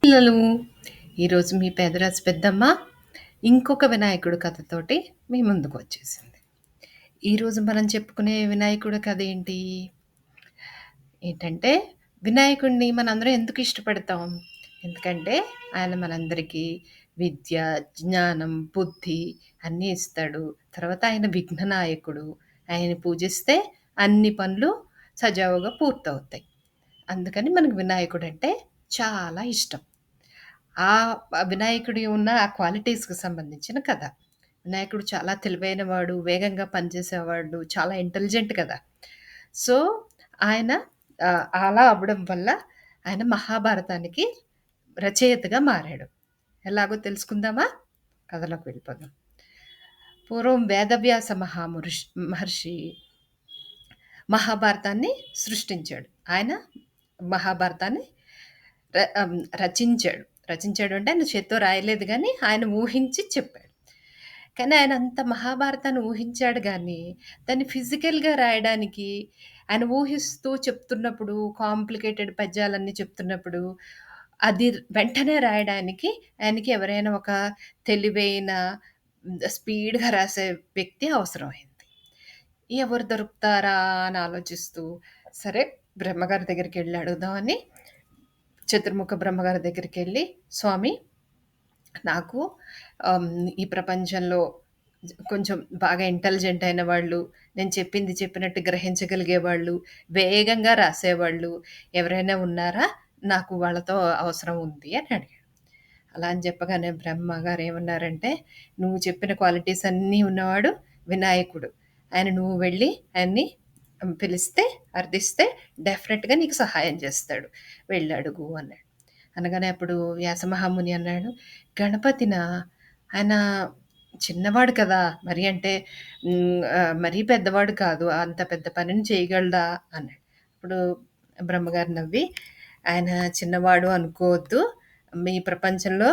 పిల్లలు, ఈరోజు మీ పేదరాజు పెద్దమ్మ ఇంకొక వినాయకుడు కథతోటి మీ ముందుకు వచ్చేసింది. ఈరోజు మనం చెప్పుకునే వినాయకుడి కథ ఏంటంటే వినాయకుడిని మనందరం ఎందుకు ఇష్టపడతాం? ఎందుకంటే ఆయన మనందరికీ విద్య, జ్ఞానం, బుద్ధి అన్నీ ఇస్తాడు. తర్వాత ఆయన విఘ్ననాయకుడు. ఆయన్ని పూజిస్తే అన్ని పనులు సజావుగా పూర్తవుతాయి. అందుకని మనకు వినాయకుడంటే చాలా ఇష్టం. ఆ వినాయకుడి ఉన్న ఆ క్వాలిటీస్‌కి సంబంధించిన కథ. వినాయకుడు చాలా తెలివైనవాడు, వేగంగా పనిచేసేవాడు, చాలా ఇంటెలిజెంట్ కదా! సో, ఆయన అలా అవ్వడం వల్ల ఆయన మహాభారతానికి రచయితగా మారాడు. ఎలాగో తెలుసుకుందామా? కథలోకి వెళ్ళిపోదాం. పూర్వం వేదవ్యాస మహర్షి మహాభారతాన్ని సృష్టించాడు. ఆయన మహాభారతాన్ని రచించాడు. రచించాడు అంటే ఆయన చేత్తో రాయలేదు గానీ, ఆయన ఊహించి చెప్పాడు. కానీ ఆయన అంత మహాభారతాన్ని ఊహించాడు గానీ, దాన్ని ఫిజికల్‌గా రాయడానికి ఆయన ఊహిస్తూ చెప్తున్నప్పుడు, కాంప్లికేటెడ్ పద్యాలన్నీ చెప్తున్నప్పుడు, అది వెంటనే రాయడానికి ఆయనకి ఎవరైనా ఒక తెలివైన స్పీడ్‌గా రాసే వ్యక్తి అవసరమైంది. ఎవరు దొరుకుతారా అని ఆలోచిస్తూ, సరే బ్రహ్మగారి దగ్గరికెళ్ళి అడుగుదామని చతుర్ముఖ బ్రహ్మగారి దగ్గరికెళ్ళి, స్వామి నాకు ఆహ్, ఈ ప్రపంచంలో కొంచెం బాగా ఇంటెలిజెంట్ అయిన వాళ్ళు, నేను చెప్పింది చెప్పినట్టు గ్రహించగలిగేవాళ్ళు, వేగంగా రాసేవాళ్ళు ఎవరైనా ఉన్నారా? నాకు వాళ్ళతో అవసరం ఉంది అని అడిగాడు. అలా అని చెప్పగానే బ్రహ్మగారు ఏమన్నారంటే, "నువ్వు చెప్పిన క్వాలిటీస్ అన్నీ ఉన్నవాడు వినాయకుడు. ఆయన నువ్వు వెళ్ళి ఆయన్ని పిలిస్తే, అర్థిస్తే డెఫినెట్‌గా నీకు సహాయం చేస్తాడు. వెళ్లి అడుగు" అన్నాడు. అనగానే అప్పుడు వ్యాసమహాముని అన్నాడు, "గణపతినా? ఆయన చిన్నవాడు కదా! మరీ అంటే మరీ పెద్దవాడు కాదు. అంత పెద్ద పనిని చేయగలడా?" అన్నాడు. అప్పుడు బ్రహ్మగారు నవ్వి, "ఆయన చిన్నవాడు అనుకోవద్దు. మీ ప్రపంచంలో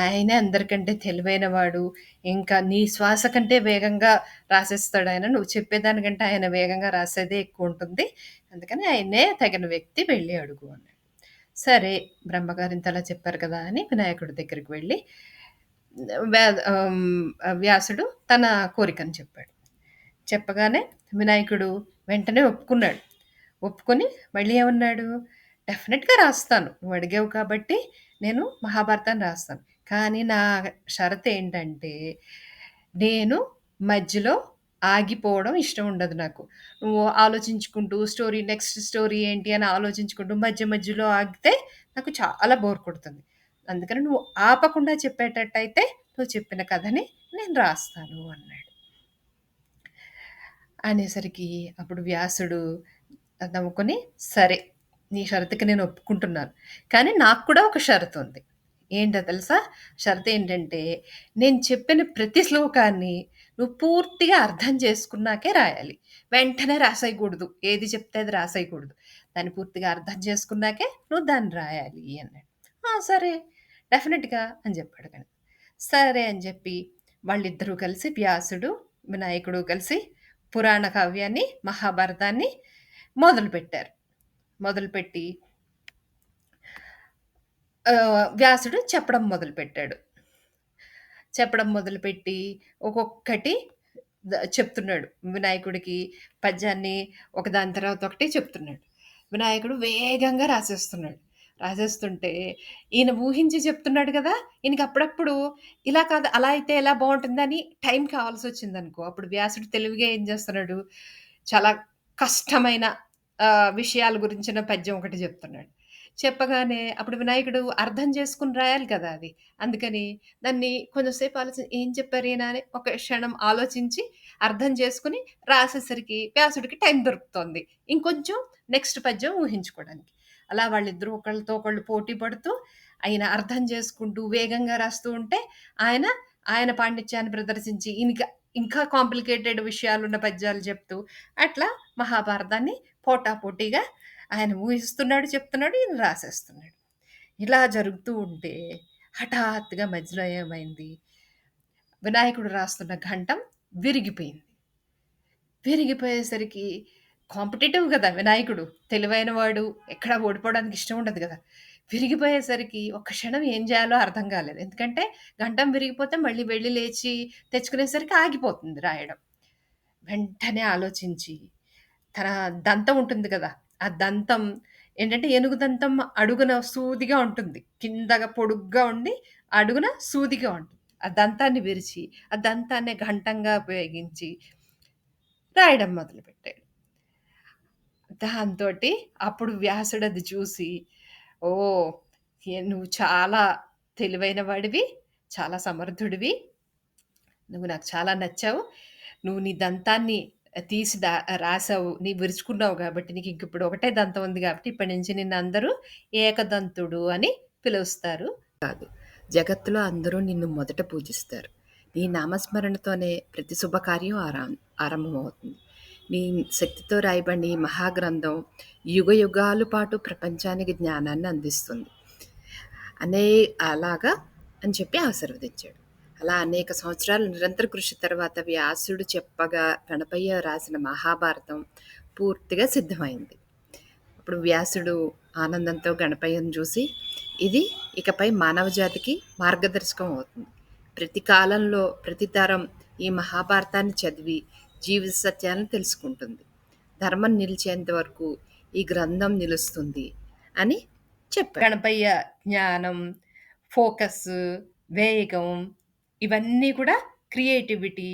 ఆయనే అందరికంటే తెలివైనవాడు. ఇంకా నీ శ్వాస కంటే వేగంగా రాసేస్తాడాయన. నువ్వు చెప్పేదానికంటే ఆయన వేగంగా రాసేదే ఎక్కువుంటుంది. అందుకని ఆయన్నే తగిన వ్యక్తి వెళ్లి అడుగు" అన్నాడు. సరే బ్రహ్మగారు ఇంతలా చెప్పారు కదా అని వినాయకుడి దగ్గరికి వెళ్ళి వ్యాసుడు తన కోరికను చెప్పాడు. చెప్పగానే వినాయకుడు వెంటనే ఒప్పుకున్నాడు. ఒప్పుకొని మళ్ళీ ఏమన్నాడు, "డెఫినెట్‌గా రాస్తాను. నువ్వు అడిగావు కాబట్టి నేను మహాభారతాన్ని రాస్తాను. కానీ నా షరతేంటంటే, నేను మధ్యలో ఆగిపోవడం ఇష్టం ఉండదు నాకు. నువ్వు ఆలోచించుకుంటూ నెక్స్ట్ స్టోరీ ఏంటి అని ఆలోచించుకుంటూ మధ్య మధ్యలో ఆగితే నాకు చాలా బోర్ కొడుతుంది. అందుకని నువ్వు ఆపకుండా చెప్పేటట్టయితే నువ్వు చెప్పిన కథని నేను రాస్తాను" అన్నాడు. అనేసరికి అప్పుడు వ్యాసుడు నవ్వుకొని, "సరే, నీ షరతుకి నేను ఒప్పుకుంటున్నాను. కానీ నాకు కూడా ఒక షరతుంది. ఏంటో తెలుసా? షరతేంటంటే, నేను చెప్పిన ప్రతి శ్లోకాన్ని నువ్వు పూర్తిగా అర్థం చేసుకున్నాకే రాయాలి. వెంటనే రాసేయకూడదు. ఏది చెప్తే అది రాసేయకూడదు. దాన్ని పూర్తిగా అర్థం చేసుకున్నాకే నువ్వు దాన్ని రాయాలి" అన్నాడు. "ఆ! సరే, డెఫినిట్‌గా" అని చెప్పాడు గణపతి. సరే అని చెప్పి వాళ్ళిద్దరూ కలిసి వ్యాసుడు, వినాయకుడు కలిసి పురాణ కావ్యాన్ని, మహాభారతాన్ని మొదలుపెట్టారు. మొదలుపెట్టి వ్యాసుడు చెప్పడం మొదలుపెట్టాడు. చెప్పడం మొదలుపెట్టి ఒక్కొక్కటి చెప్తున్నాడు. వినాయకుడికి పద్యాన్ని ఒకదాని తర్వాత ఒకటి చెప్తున్నాడు. వినాయకుడు వేగంగా రాసేస్తున్నాడు. రాసేస్తుంటే ఈయన ఊహించి చెప్తున్నాడు గదా! ఈయనకి అప్పుడప్పుడు ఇలా కాదు, అలా అయితే ఎలా బావుంటుందని టైం కావాల్సొచ్చిందనుకో, అప్పుడు వ్యాసుడు తెలివిగా ఏం చేస్తున్నాడు, చాలా కష్టమైన విషయాల గురించిన పద్యం ఒకటి చెప్తున్నాడు. చెప్పగానే అప్పుడు వినాయకుడు అర్థం చేసుకొని రాయాలి కదా అది. అందుకని దాన్ని కొంచెం సేపు ఏం చెప్పారు ఈయన అని ఒక క్షణం ఆలోచించి, అర్థం చేసుకొని రాసేసరికి వ్యాసుడికి టైం దొరుకుతోంది. ఇంకొంచెం నెక్స్ట్ పద్యం ఊహించుకోవడానికి. అలా వాళ్ళిద్దరూ ఒకళ్ళతో ఒకళ్ళు పోటీ పడుతూ, ఆయన అర్థం చేసుకుంటూ వేగంగా రాస్తూ ఉంటే, ఆయన ఆయన పాండిత్యాన్ని ప్రదర్శించి ఇంకా కాంప్లికేటెడ్ విషయాలున్న పద్యాలు చెప్తూ, అట్లా మహాభారతాన్ని పోటాపోటీగా ఆయన ఊహిస్తున్నాడు, చెప్తున్నాడు, ఈయన రాసేస్తున్నాడు. ఇలా జరుగుతూ ఉంటే హఠాత్తుగా మధ్యలో ఏమైంది, వినాయకుడు రాస్తున్న ఘంటం విరిగిపోయింది. విరిగిపోయేసరికి కాంపిటీటివ్ గదా వినాయకుడు. తెలివైన వాడు. ఎక్కడ ఓడిపోవడానికి ఇష్టం ఉండదు గదా! విరిగిపోయేసరికి ఒక్క క్షణం ఏం జేయాలో అర్థం గాలేదు. ఎందుకంటే గంటం విరిగిపోతే మళ్ళీ వెళ్లి లేచి తెచ్చుకునేసరికి ఆగిపోతుంది రాయడం. వెంటనే ఆలోచించి తన దంతం ఉంటుంది గదా! ఆ దంతం ఏంటంటే ఏనుగు దంతం అడుగున సూదిగా ఉంటుంది. కిందగా పొడుగ్గా ఉండి అడుగున సూదిగా ఉంటుంది. ఆ దంతాన్ని విరిచి, ఆ దంతాన్నే ఘంటంగా ఉపయోగించి రాయడం మొదలుపెట్టాడు. దాంతోటి అప్పుడు వ్యాసుడది చూసి, "ఓహ్! నువ్వు చాలా తెలివైన వాడివి, చాలా సమర్థుడివి. నువ్వు నాకు చాలా నచ్చావు. నువ్వు నీ దంతాన్ని తీసి రాసావు. విరుచుకున్నావు గాబట్టి నీకింకిప్పుడు ఒకటే దంతం ఉంది గాబట్టి ఇప్పటి నుంచి నిన్నందరూ ఏకదంతుడు అని పిలుస్తారు. కాదు. జగత్తులో అందరూ నిన్ను మొదట పూజిస్తారు. నీ నామస్మరణతోనే ప్రతి శుభకార్యం ఆరంభమవుతుంది. నీ శక్తితో రాయబడిన ఈ మహాగ్రంథం యుగయుగాల పాటు ప్రపంచానికి జ్ఞానాన్ని అందిస్తుంది. అనే అలాగా అని చెప్పి ఆశీర్వదించాడు. అలా అనేక సంవత్సరాలు నిరంతర కృషి తర్వాత వ్యాసుడు చెప్పగా గణపయ్య రాసిన మహాభారతం పూర్తిగా సిద్ధమైంది. అప్పుడు వ్యాసుడు ఆనందంతో గణపయ్యను చూసి, ఇది ఇకపై మానవ జాతికి మార్గదర్శకం అవుతుంది. ప్రతి కాలంలో ప్రతి తరం ఈ మహాభారతాన్ని చదివి జీవిత సత్యాలను తెలుసుకుంటుంది. ధర్మం నిలిచేంత వరకు ఈ గ్రంథం నిలుస్తుంది అని చెప్పాడు. గణపయ్య జ్ఞానం, ఫోకస్, వేగం ఇవన్నీ కూడా క్రియేటివిటీ,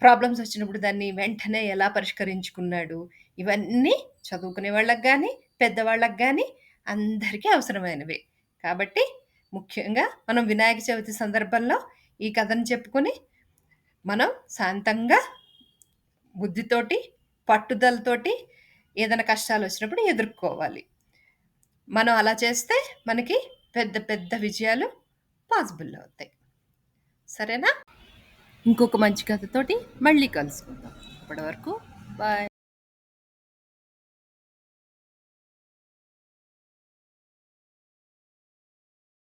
ప్రాబ్లమ్స్ వచ్చినప్పుడు దాన్ని వెంటనే ఎలా పరిష్కరించుకున్నాడు, ఇవన్నీ చదువుకునే వాళ్ళకి గానీ, పెద్దవాళ్ళకి గానీ అందరికీ అవసరమైనవే. కాబట్టి ముఖ్యంగా మనం వినాయక చవితి సందర్భంలో ఈ కథను చెప్పుకొని, మనం శాంతంగా, బుద్ధితోటి, పట్టుదలతోటి ఏదైనా కష్టాలొచ్చినప్పుడు ఎదుర్కోవాలి. మనం అలా చేస్తే మనకి పెద్ద పెద్ద విజయాలు పాసిబుల్ అవుతాయి. సరేనా? ఇంకొక మంచి కథతోటి మళ్ళీ కలుసుకుందాం. అప్పటి వరకు బాయ్.